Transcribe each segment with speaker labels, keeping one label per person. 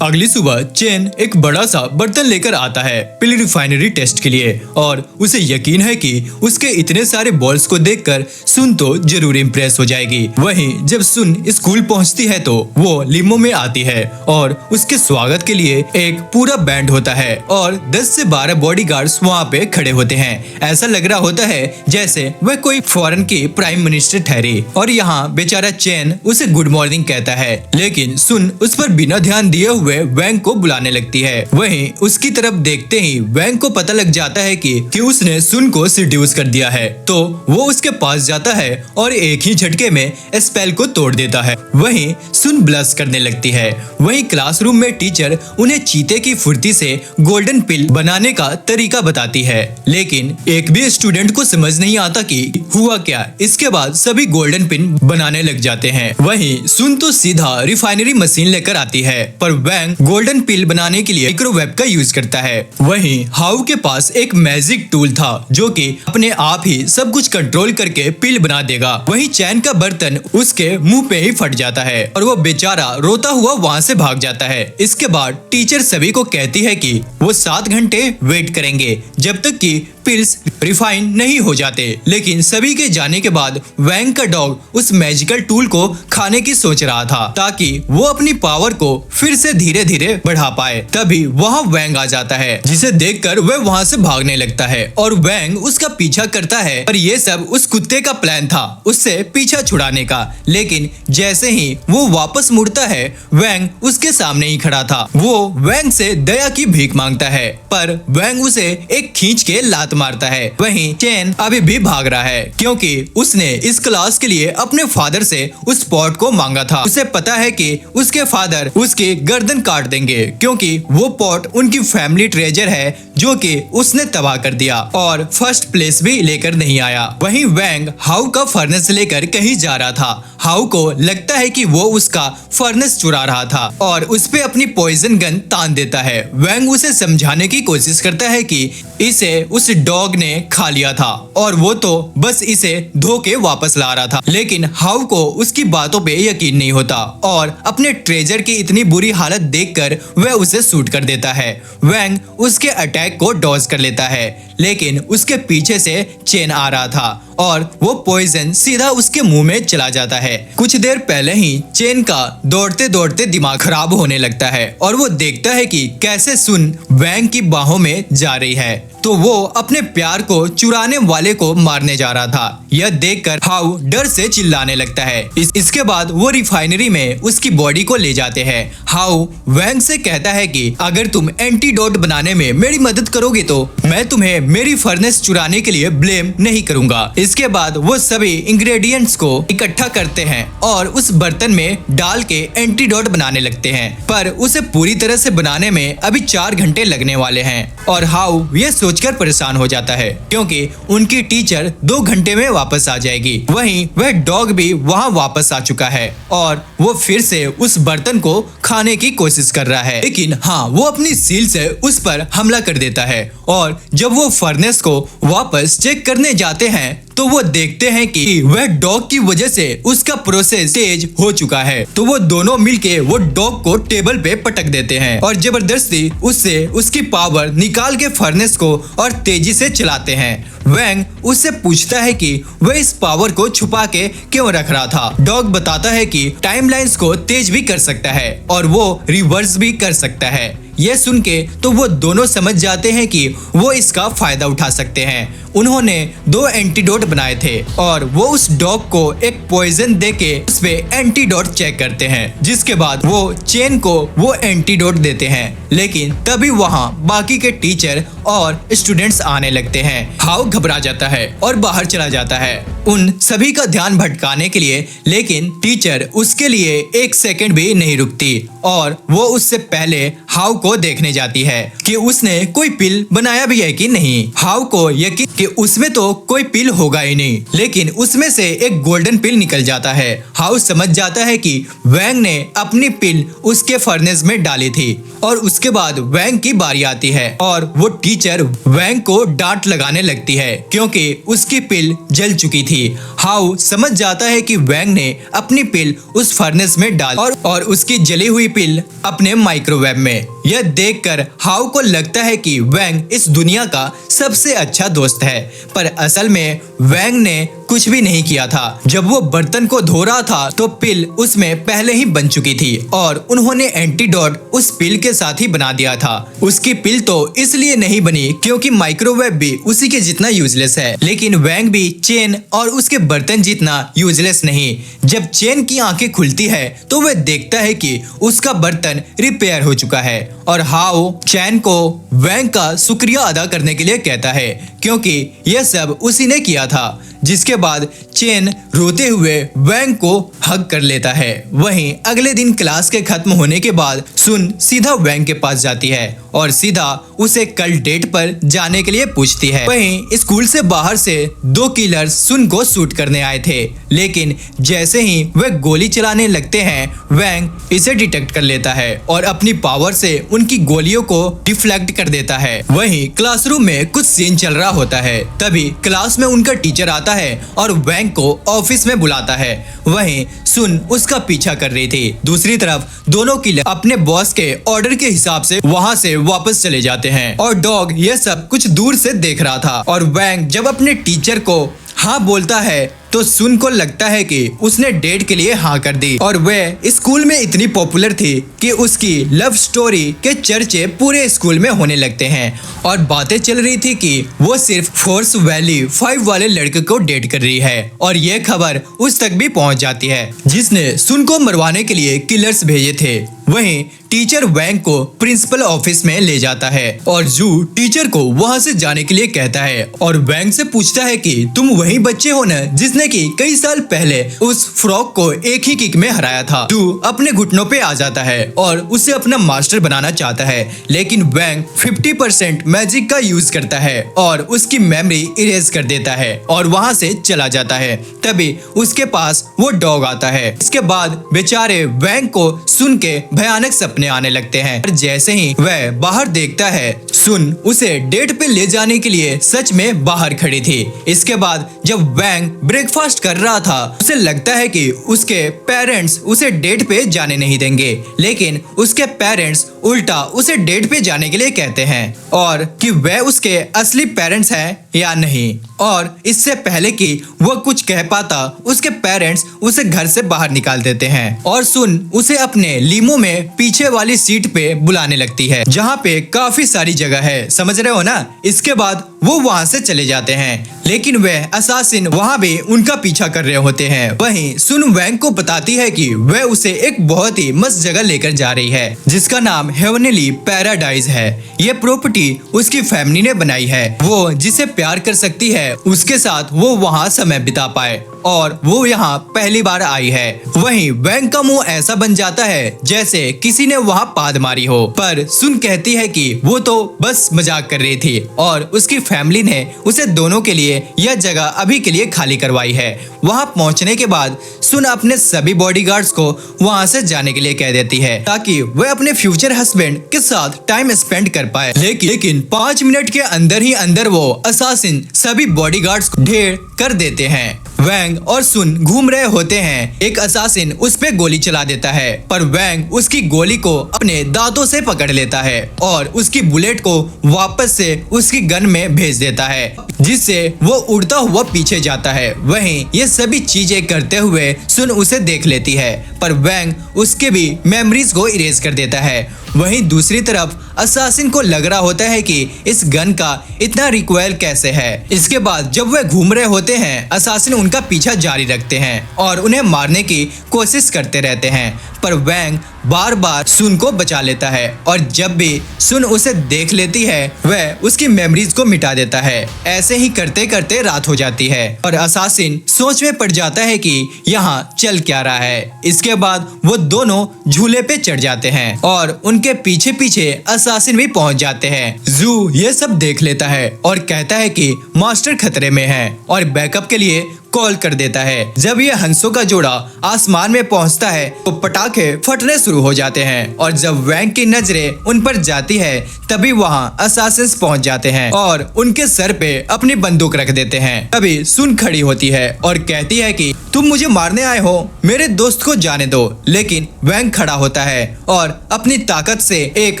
Speaker 1: अगली सुबह चेन एक बड़ा सा बर्तन लेकर आता है पिल रिफाइनरी टेस्ट के लिए और उसे यकीन है कि उसके इतने सारे बॉल्स को देखकर सुन तो जरूर इम्प्रेस हो जाएगी। वहीं जब सुन स्कूल पहुंचती है तो वो लिमो में आती है और उसके स्वागत के लिए एक पूरा बैंड होता है और 10 से 12 बॉडीगार्ड्स वहाँ पे खड़े होते हैं। ऐसा लग रहा होता है जैसे वह कोई फॉरेन की प्राइम मिनिस्टर ठहरी और यहाँ बेचारा चेन उसे गुड मॉर्निंग कहता है, लेकिन सुन उस पर बिना ध्यान दिए हुए वैंग को बुलाने लगती है। वहीं उसकी तरफ देखते ही वैंग को पता लग जाता है कि उसने सुन को सिड्यूस कर दिया है, तो वो उसके पास जाता है और एक ही झटके में स्पेल को तोड़ देता है। वहीं सुन ब्लश करने लगती है। वहीं क्लासरूम में टीचर उन्हें चीते की फुर्ती से गोल्डन पिल बनाने का तरीका बताती है, लेकिन एक भी स्टूडेंट को समझ नहीं आता कि हुआ क्या। इसके बाद सभी गोल्डन पिन बनाने लग जाते हैं। वहीं सुन तो सीधा रिफाइनरी मशीन लेकर आती है, पर वैंग गोल्डन पिल बनाने के लिए माइक्रोवेव का यूज करता है। वहीं हाउ के पास एक मैजिक टूल था जो कि अपने आप ही सब कुछ कंट्रोल करके पिल बना देगा। वहीं चैन का बर्तन उसके मुंह पे ही फट जाता है और वो बेचारा रोता हुआ वहाँ से भाग जाता है। इसके बाद टीचर सभी को कहती है कि वो 7 घंटे वेट करेंगे जब तक कि पिल्स रिफाइन नहीं हो जाते, लेकिन सभी के जाने के बाद वैंग का डॉग उस मैजिकल टूल को खाने की सोच रहा था ताकि वो अपनी पावर को फिर से धीरे धीरे बढ़ा पाए। तभी वहाँ वैंग आ जाता है, जिसे देखकर वह वहाँ से भागने लगता है और वैंग उसका पीछा करता है। पर ये सब उस कुत्ते का प्लान था उससे पीछा छुड़ाने का, लेकिन जैसे ही वो वापस मुड़ता है वैंग उसके सामने ही खड़ा था। वो वैंग से दया की भीख मांगता है, पर वैंग उसे एक खींच के लात मारता है। वहीं चेन अभी भी भाग रहा है क्योंकि उसने इस क्लास के लिए अपने फादर से उस पॉट को मांगा था। उसे पता है कि उसके फादर उसकी गर्दन काट देंगे क्योंकि वो पॉट उनकी फैमिली ट्रेजर है जो कि उसने तबाह कर दिया और फर्स्ट प्लेस भी लेकर नहीं आया। वहीं वैंग हाउ का फर्नेस लेकर कहीं जा रहा था। हाउ को लगता है कि वो उसका फर्नेस चुरा रहा था और उस पे अपनी पॉइजन गन तान देता है। वैंग उसे समझाने की कोशिश करता है कि इसे उस डॉग ने खा लिया था और वो तो बस इसे धो के वापस ला रहा था, लेकिन हाउ को उसकी बातों पे यकीन नहीं होता और अपने ट्रेजर की इतनी बुरी हालत देखकर वह उसे शूट कर देता है। वैंग उसके अटैक को डॉज कर लेता है, लेकिन उसके पीछे से चेन आ रहा था और वो पॉइजन सीधा उसके मुंह में चला जाता है। कुछ देर पहले ही चेन का दौड़ते दौड़ते दिमाग खराब होने लगता है और वो देखता है कि कैसे सुन वैंग की बाहों में जा रही है, तो वो अपने प्यार को चुराने वाले को मारने जा रहा था। यह देखकर हाउ डर से चिल्लाने लगता है। इसके बाद वो रिफाइनरी में उसकी बॉडी को ले जाते हैं। हाउ वैंग से कहता है कि अगर तुम एंटीडोट बनाने में मेरी मदद करोगे तो मैं तुम्हें मेरी फर्नेस चुराने के लिए ब्लेम नहीं करूंगा। इसके बाद वो सभी इंग्रेडिएंट्स को इकट्ठा करते हैं और उस बर्तन में डाल के एंटीडोट बनाने लगते हैं, पर उसे पूरी तरह से बनाने में अभी 4 घंटे लगने वाले हैं और हाउ ये सोचकर परेशान हो जाता है क्योंकि उनकी टीचर 2 घंटे में वापस आ जाएगी। वहीं वह डॉग भी वहां वापस आ चुका है और वो फिर से उस बर्तन को खाने की कोशिश कर रहा है, लेकिन हाँ वो अपनी सील से उस पर हमला कर देता है और जब वो फर्नेस को वापस चेक करने जाते हैं तो वो देखते हैं कि वह डॉग की वजह से उसका प्रोसेस तेज हो चुका है। तो वो दोनों मिलके वो डॉग को टेबल पे पटक देते हैं और जबरदस्ती उससे उसकी पावर निकाल के फर्नेस को और तेजी से चलाते हैं। वैंग उससे पूछता है कि वह इस पावर को छुपा के क्यों रख रहा था। डॉग बताता है कि टाइमलाइंस को तेज भी कर सकता है और वो रिवर्स भी कर सकता है। यह सुन के तो वो दोनों समझ जाते हैं कि वो इसका फायदा उठा सकते हैं। उन्होंने 2 एंटीडोट बनाए थे और वो उस डॉग को एक पॉइजन देके उस पे एंटीडोट चेक करते हैं, जिसके बाद वो चेन को वो एंटीडोट देते हैं। लेकिन तभी वहाँ बाकी के टीचर और स्टूडेंट्स आने लगते हैं। हाउ घबरा जाता है और बाहर चला जाता है उन सभी का ध्यान भटकाने के लिए, लेकिन टीचर उसके लिए 1 सेकंड भी नहीं रुकती और वो उससे पहले हाउ को देखने जाती है कि उसने कोई पिल बनाया भी है कि नहीं। हाउ को यकीन कि उसमें तो कोई पिल होगा ही नहीं, लेकिन उसमें से एक गोल्डन पिल निकल जाता है। हाउ समझ जाता है कि वैंग ने अपनी पिल उसके फर्नेस में डाली थी और उसके बाद वैंग की बारी आती है और वो टीचर वैंग को डांट लगाने लगती है क्योंकि उसकी पिल जल चुकी थी। थी। हाउ समझ जाता है कि वैंग ने अपनी पिल उस फर्नेस में डाल और उसकी जली हुई पिल अपने माइक्रोवेव में। यह देखकर हाउ को लगता है कि वैंग इस दुनिया का सबसे अच्छा दोस्त है, पर असल में वैंग ने कुछ भी नहीं किया था। जब वो बर्तन को धो रहा था तो पिल उसमें पहले ही बन चुकी थी और उन्होंने एंटीडोट उस पिल के साथ ही बना दिया था। उसकी पिल तो इसलिए नहीं बनी क्योंकि माइक्रोवेव भी उसी के जितना यूजलेस है, लेकिन वैंग भी चेन और उसके बर्तन जितना यूजलेस नहीं। जब चेन की आंखें खुलती है तो वह देखता है कि उसका बर्तन रिपेयर हो चुका है और हाउ चैन को वैंग का शुक्रिया अदा करने के लिए कहता है क्योंकि यह सब उसी ने किया था। जिसके बाद चेन रोते हुए वैंग को हग कर लेता है। वहीं अगले दिन क्लास के खत्म होने के बाद सुन सीधा वैंग के पास जाती है और सीधा उसे कल डेट पर जाने के लिए पूछती है। वहीं स्कूल से बाहर से 2 किलर्स सुन को शूट करने आए थे, लेकिन जैसे ही वह गोली चलाने लगते हैं वैंग इसे डिटेक्ट कर लेता है और अपनी पावर से उनकी गोलियों को डिफ्लेक्ट कर देता है। वहीं क्लासरूम में कुछ सीन चल रहा होता है, तभी क्लास में उनका टीचर आता है और वैंग को ऑफिस में बुलाता है। वहीं सुन उसका पीछा कर रही थी। दूसरी तरफ दोनों किलर अपने बॉस के ऑर्डर के हिसाब से वहां से वापस चले जाते हैं और डॉग यह सब कुछ दूर से देख रहा था। और वैंग जब अपने टीचर को हाँ बोलता है तो सुन को लगता है कि उसने डेट के लिए हाँ कर दी और वह स्कूल में इतनी पॉपुलर थी कि उसकी लव स्टोरी के चर्चे पूरे स्कूल में होने लगते हैं और बातें चल रही थी कि वो सिर्फ फोर्स वैली 5 वाले लड़के को डेट कर रही है। और यह खबर उस तक भी पहुंच जाती है जिसने सुन को मरवाने के लिए किलर्स भेजे थे। वहीं टीचर वैंग को प्रिंसिपल ऑफिस में ले जाता है और जू टीचर को वहां से जाने के लिए कहता है और वैंग से पूछता है कि तुम वही बच्चे हो न जिसने कि कई साल पहले उस फ्रॉक को एक ही किक में हराया था। जू अपने घुटनों पे आ जाता है और उसे अपना मास्टर बनाना चाहता है, लेकिन वैंग 50% मैजिक का यूज करता है और उसकी मेमोरी इरेज कर देता है और वहां से चला जाता है। तभी उसके पास वो डॉग आता है। इसके बाद बेचारे वैंग को सुन के भयानक सपने आने लगते हैं और जैसे ही वह बाहर देखता है सुन उसे डेट पे ले जाने के लिए सच में बाहर खड़ी थी। इसके बाद जब वैंग ब्रेकफास्ट कर रहा था उसे लगता है कि उसके पेरेंट्स उसे डेट पे जाने नहीं देंगे, लेकिन उसके पेरेंट्स उल्टा उसे डेट पे जाने के लिए कहते हैं और कि वह उसके असली पेरेंट्स हैं या नहीं। और इससे पहले कि वो कुछ कह पाता उसके पेरेंट्स उसे घर से बाहर निकाल देते हैं और सुन उसे अपने लीमो में पीछे वाली सीट पे बुलाने लगती है जहाँ पे काफी सारी जगह है, समझ रहे हो ना। इसके बाद वो वहाँ से चले जाते हैं, लेकिन वह असासिन वहाँ भी उनका पीछा कर रहे होते हैं। वहीं सुन वैंग को बताती है कि वह उसे एक बहुत ही मस्त जगह लेकर जा रही है जिसका नाम हेवनली पैराडाइज है। ये प्रॉपर्टी उसकी फैमिली ने बनाई है। वो जिसे प्यार कर सकती है उसके साथ वो वहाँ समय बिता पाए और वो यहाँ पहली बार आई है। वहीं वैंग का मुंह ऐसा बन जाता है जैसे किसी ने वहाँ पाद मारी हो, पर सुन कहती है कि वो तो बस मजाक कर रही थी और उसकी फैमिली ने उसे दोनों के लिए यह जगह अभी के लिए खाली करवाई है। वहाँ पहुँचने के बाद सुन अपने सभी बॉडीगार्ड्स को वहाँ से जाने के लिए कह देती है ताकि वह अपने फ्यूचर हस्बैंड के साथ टाइम स्पेंड कर पाए। लेकिन 5 मिनट के अंदर ही अंदर वो असासिन सभी बॉडीगार्ड्स को ढेर कर देते हैं। वैंग और सुन घूम रहे होते हैं, एक असासिन उस पे गोली चला देता है, पर वैंग उसकी गोली को अपने दांतों से पकड़ लेता है और उसकी बुलेट को वापस से उसकी गन में भेज देता है, जिससे वो उड़ता हुआ पीछे जाता है। वहीं ये सभी चीजें करते हुए सुन उसे देख लेती है, पर वैंग उसके भी मेमोरीज को इरेज कर देता है। वहीं दूसरी तरफ असासिन को लग रहा होता है कि इस गन का इतना रिकॉइल कैसे है। इसके बाद जब वह घूम रहे होते हैं असासिन उनका पीछा जारी रखते हैं और उन्हें मारने की कोशिश करते रहते हैं, पर वैंग बार बार सुन को बचा लेता है और जब भी सुन उसे देख लेती है वह उसकी मेमोरीज को मिटा देता है। ऐसे ही करते करते रात हो जाती है और असासिन सोच में पड़ जाता है कि यहाँ चल क्या रहा है। इसके बाद वो दोनों झूले पे चढ़ जाते हैं और उनके पीछे पीछे असासिन भी पहुंच जाते हैं। जू ये सब देख लेता है और कहता है कि मास्टर खतरे में है और बैकअप के लिए कॉल कर देता है। जब ये हंसों का जोड़ा आसमान में पहुंचता है तो पटाखे फटने शुरू हो जाते हैं और जब वैंग की नजरें उन पर जाती है तभी वहाँ असासिन्स पहुंच जाते हैं और उनके सर पे अपनी बंदूक रख देते हैं। तभी सुन खड़ी होती है और कहती है कि तुम मुझे मारने आए हो, मेरे दोस्त को जाने दो। लेकिन वैंग खड़ा होता है और अपनी ताकत से एक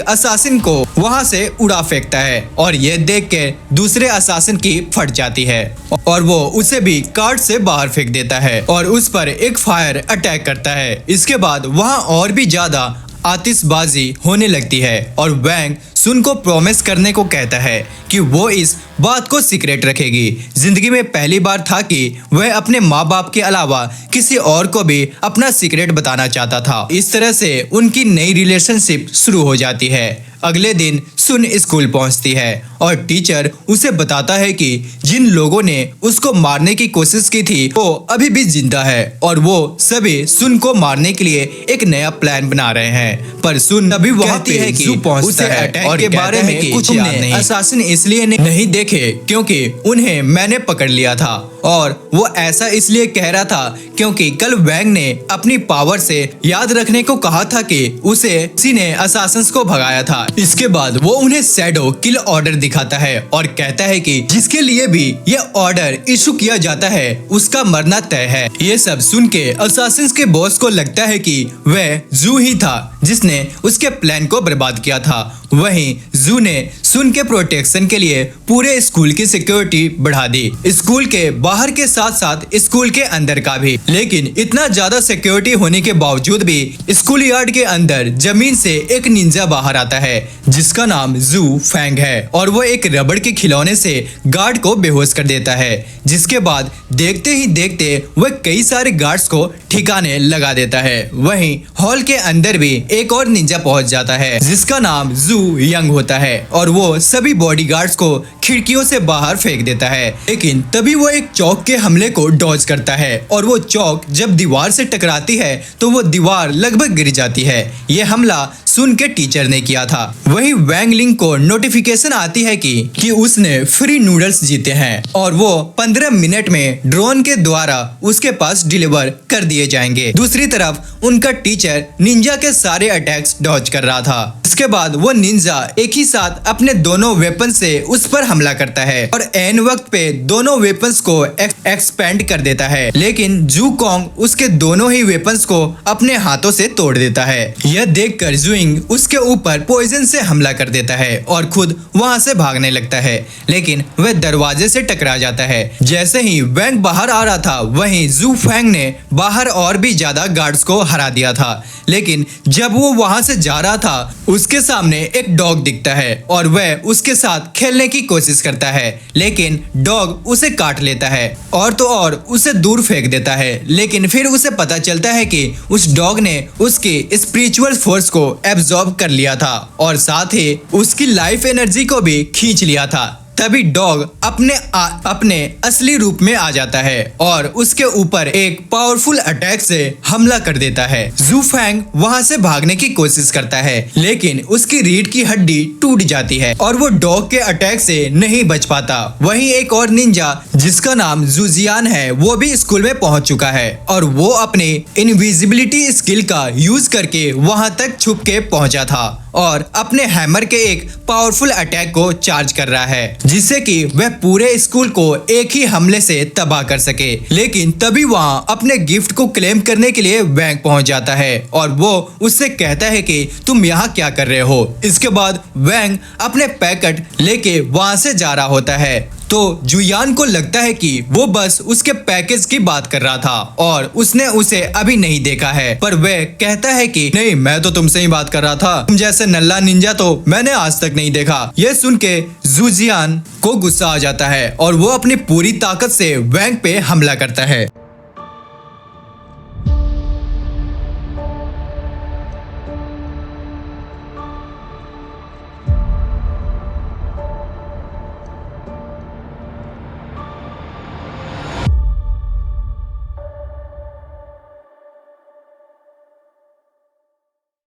Speaker 1: असासिन को वहां से उड़ा फेंकता है और यह देख के दूसरे असासिन की फट जाती है और वो उसे भी कार्ड से बाहर फेंक देता है और उस पर एक फायर अटैक करता है। इसके बाद वहां और भी ज्यादा आतिशबाजी होने लगती है और वैंग सुन को प्रॉमिस करने को कहता है कि वो इस बात को सीक्रेट रखेगी। जिंदगी में पहली बार था कि वह अपने माँ बाप के अलावा किसी और को भी अपना सीक्रेट बताना चाहता था। इस तरह से उनकी नई रिलेशनशिप शुरू हो जाती है। अगले दिन सुन स्कूल पहुंचती है और टीचर उसे बताता है कि जिन लोगों ने उसको मारने की कोशिश की थी वो अभी भी जिंदा है और वो सभी सुन को मारने के लिए एक नया प्लान बना रहे हैं। पर सुन अभी वहाँ पे है कि उसे अटैक के बारे में कुछ याद नहीं। असासिन इसलिए नहीं देखे क्योंकि उन्हें मैंने पकड़ लिया था और वो ऐसा इसलिए कह रहा था क्योंकि कल वैंग ने अपनी पावर से याद रखने को कहा था कि उसे किसी ने असासिन्स को भगाया था। इसके बाद वो उन्हें शैडो किल ऑर्डर दिखाता है और कहता है कि जिसके लिए भी ये ऑर्डर इशू किया जाता है उसका मरना तय है। ये सब सुन के असासिन्स के बॉस को लगता है कि वह जू ही था जिसने उसके प्लान को बर्बाद किया था। वहीं जू ने सुन के प्रोटेक्शन के लिए पूरे स्कूल की सिक्योरिटी बढ़ा दी, स्कूल के बाहर के साथ साथ स्कूल के अंदर का भी। लेकिन इतना ज्यादा सिक्योरिटी होने के बावजूद भी स्कूल यार्ड के अंदर जमीन से एक निंजा बाहर आता है जिसका नाम जू फैंग है और वो एक रबड़ के खिलौने से गार्ड को बेहोश कर देता है। जिसके बाद देखते ही देखते वह कई सारे गार्ड्स को ठिकाने लगा देता है। वहीं हॉल के अंदर भी एक और निंजा पहुंच जाता है जिसका नाम जू यंग होता है और वो सभी बॉडीगार्ड्स को खिड़कियों से बाहर फेंक देता है। लेकिन तभी वो एक चौक के हमले को डॉज करता है और वो चौक जब दीवार से टकराती है तो वो दीवार लगभग गिर जाती है। ये हमला सुन के टीचर ने किया था। वहीं वैंग लिंग को नोटिफिकेशन आती है कि उसने फ्री नूडल्स जीते हैं और वो 15 मिनट में ड्रोन के द्वारा उसके पास डिलीवर कर दिए जाएंगे। दूसरी तरफ उनका टीचर निंजा के सारे अटैक्स डॉज कर रहा था। इसके बाद वो निंजा एक ही साथ अपने दोनों वेपन से उस पर हमला करता है और एन वक्त पे दोनों वेपन्स को एक्सपेंड कर देता है। लेकिन जू कॉन्ग उसके दोनों ही वेपन्स को अपने हाथों से तोड़ देता है। यह देखकर जुइंग उसके ऊपर पॉइजन से हमला कर देता है और खुद वहां से भागने लगता है, लेकिन वह दरवाजे से टकरा जाता है। जैसे ही वैंग बाहर आ रहा था वहीं जू फैंग ने बाहर और भी ज्यादा गार्ड्स को हरा दिया था। लेकिन जब वो वहां से जा रहा था उसके सामने एक डॉग दिखता है और वह उसके साथ खेलने की कोशिश करता है, लेकिन डॉग उसे काट लेता है और तो और उसे दूर फेंक देता है। लेकिन फिर उसे पता चलता है कि उस डॉग ने उसकी स्पिरिचुअल फोर्स को एब्जॉर्ब कर लिया था और साथ ही उसकी लाइफ एनर्जी को भी खींच लिया था। तभी डॉग अपने असली रूप में आ जाता है और उसके ऊपर एक पावरफुल अटैक से हमला कर देता है। जू फैंग वहां से भागने की कोशिश करता है लेकिन उसकी रीढ़ की हड्डी टूट जाती है और वो डॉग के अटैक से नहीं बच पाता। वहीं एक और निंजा जिसका नाम जूजियान है वो भी स्कूल में पहुंच चुका है और वो अपने इनविजिबिलिटी स्किल का यूज करके वहां तक छुप के पहुंचा था और अपने हैमर के एक पावरफुल अटैक को चार्ज कर रहा है जिससे कि वह पूरे स्कूल को एक ही हमले से तबाह कर सके। लेकिन तभी वहां अपने गिफ्ट को क्लेम करने के लिए वैंग पहुंच जाता है और वो उससे कहता है कि तुम यहाँ क्या कर रहे हो। इसके बाद वैंग अपने पैकेट लेके वहां से जा रहा होता है तो जुयान को लगता है कि वो बस उसके पैकेज की बात कर रहा था और उसने उसे अभी नहीं देखा है। पर वह कहता है कि नहीं, मैं तो तुमसे ही बात कर रहा था, तुम जैसे नल्ला निंजा तो मैंने आज तक नहीं देखा। यह सुन के जुजियान को गुस्सा आ जाता है और वो अपनी पूरी ताकत से वैंग पे हमला करता है।